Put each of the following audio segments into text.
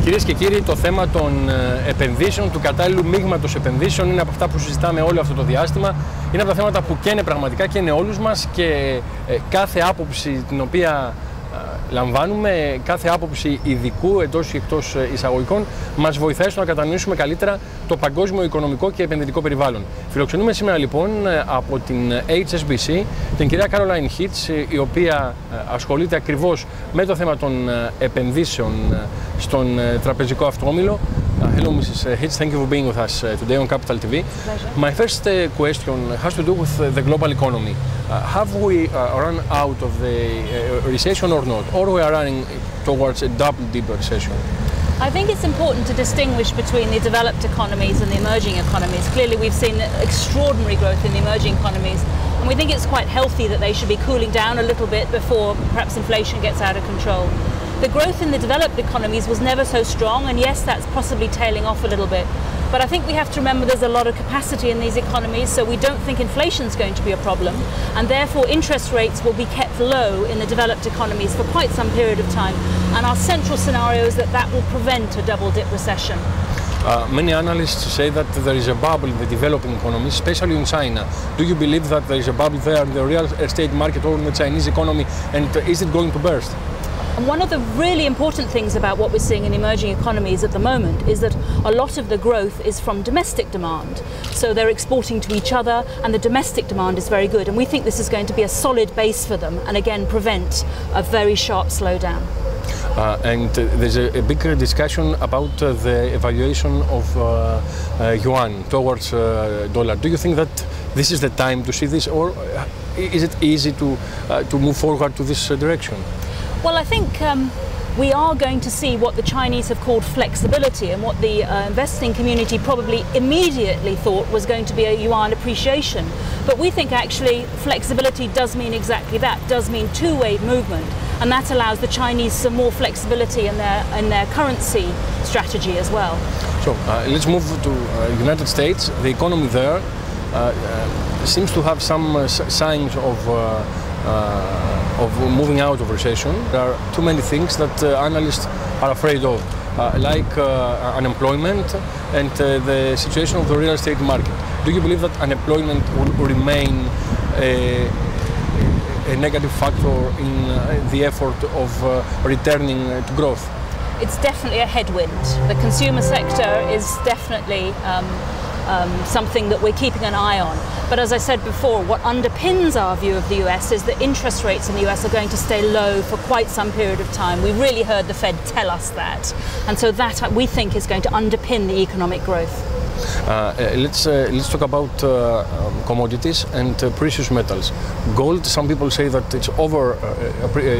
Κυρίες και κύριοι, το θέμα των επενδύσεων, του κατάλληλου μείγματος επενδύσεων είναι από αυτά που συζητάμε όλο αυτό το διάστημα. Είναι από τα θέματα που καίνε πραγματικά, καίνε όλους μας και κάθε άποψη την οποία λαμβάνουμε, κάθε άποψη ειδικού εντός ή εκτός εισαγωγικών μας βοηθάει στο να κατανοήσουμε καλύτερα το παγκόσμιο οικονομικό και επενδυτικό περιβάλλον. Φιλοξενούμε σήμερα λοιπόν από την HSBC την κυρία Hitch, η οποία ασχολείται ακριβώς με το θέμα των επενδύσεων στον τραπεζικό αυτό όμιλο. Hello, Mrs. Hitch. Thank you for being with us today on Capital TV. My first question has to do with the global economy. Have we run out of the recession or not? Or we are running towards a double-dip recession? I think it's important to distinguish between the developed economies and the emerging economies. Clearly, we've seen extraordinary growth in the emerging economies, and we think it's quite healthy that they should be cooling down a little bit before perhaps inflation gets out of control. The growth in the developed economies was never so strong, and yes, that's possibly tailing off a little bit. But I think we have to remember there's a lot of capacity in these economies, so we don't think inflation is going to be a problem, and therefore interest rates will be kept low in the developed economies for quite some period of time. And our central scenario is that that will prevent a double-dip recession. Many analysts say that there is a bubble in the developing economies, especially in China. Do you believe that there is a bubble there in the real estate market or in the Chinese economy, and is it going to burst? And one of the really important things about what we're seeing in emerging economies at the moment is that a lot of the growth is from domestic demand. So they're exporting to each other, and the domestic demand is very good. And we think this is going to be a solid base for them and again prevent a very sharp slowdown. And there's a big discussion about the evaluation of yuan towards dollar. Do you think that this is the time to see this, or is it easy to move forward to this direction? Well, I think we are going to see what the Chinese have called flexibility, and what the investing community probably immediately thought was going to be a yuan appreciation. But we think actually flexibility does mean exactly that, does mean two-way movement, and that allows the Chinese some more flexibility in their currency strategy as well. So let's move to United States. The economy there seems to have some signs of moving out of recession. There are too many things that analysts are afraid of, like unemployment and the situation of the real estate market. Do you believe that unemployment will remain a negative factor in the effort of returning to growth? It's definitely a headwind. The consumer sector is definitely something that we're keeping an eye on. But as I said before, what underpins our view of the US is that interest rates in the US are going to stay low for quite some period of time. We really heard the Fed tell us that. And so that we think is going to underpin the economic growth. Let's talk about commodities and precious metals. Gold, some people say that it's over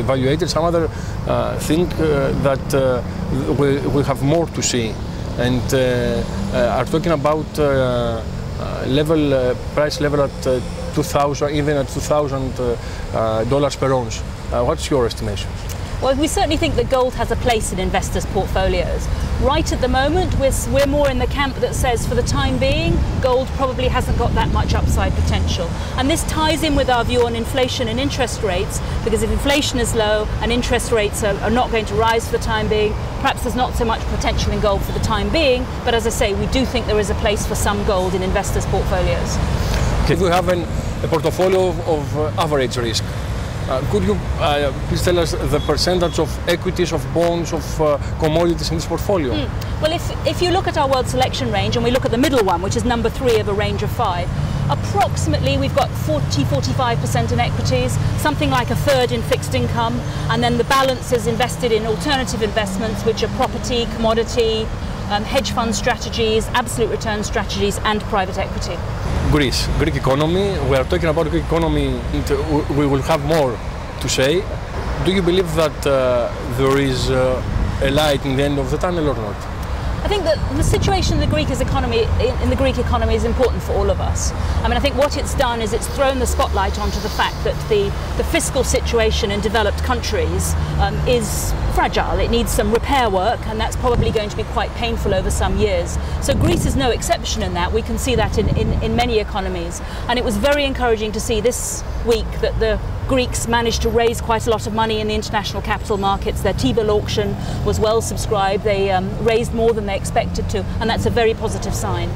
evaluated. Some other think that we have more to see, and are talking about price level at 2,000, even at $2,000 per ounce. What's your estimation? Well, we certainly think that gold has a place in investors' portfolios. Right at the moment, we're more in the camp that says for the time being, gold probably hasn't got that much upside potential. And this ties in with our view on inflation and interest rates, because if inflation is low and interest rates are not going to rise for the time being, perhaps there's not so much potential in gold for the time being. But as I say, we do think there is a place for some gold in investors' portfolios. If we have a portfolio of average risk, could you please tell us the percentage of equities, of bonds, of commodities in this portfolio? Well, if you look at our world selection range, and we look at the middle one, which is number 3 of a range of 5, approximately we've got 40–45% in equities, something like a third in fixed income, and then the balance is invested in alternative investments, which are property, commodity, hedge fund strategies, absolute return strategies, and private equity. Greek economy. We are talking about Greek economy, and we will have more to say. Do you believe that there is a light in the end of the tunnel or not? I think that the situation in the Greek economy is important for all of us. I mean, I think what it's done is it's thrown the spotlight onto the fact that the fiscal situation in developed countries is fragile. It needs some repair work, and that's probably going to be quite painful over some years. So Greece is no exception in that. We can see that in many economies. And it was very encouraging to see this week that the Greeks managed to raise quite a lot of money in the international capital markets. Their T-bill auction was well subscribed. They raised more than they expected to, and that's a very positive sign.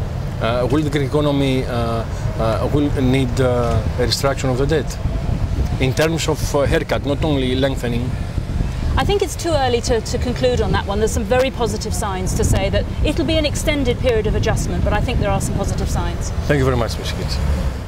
Will the Greek economy will need a restructuring of the debt in terms of haircut, not only lengthening? I think it's too early to conclude on that one. There's some very positive signs to say that it'll be an extended period of adjustment, but I think there are some positive signs. Thank you very much, Ms. Hitch.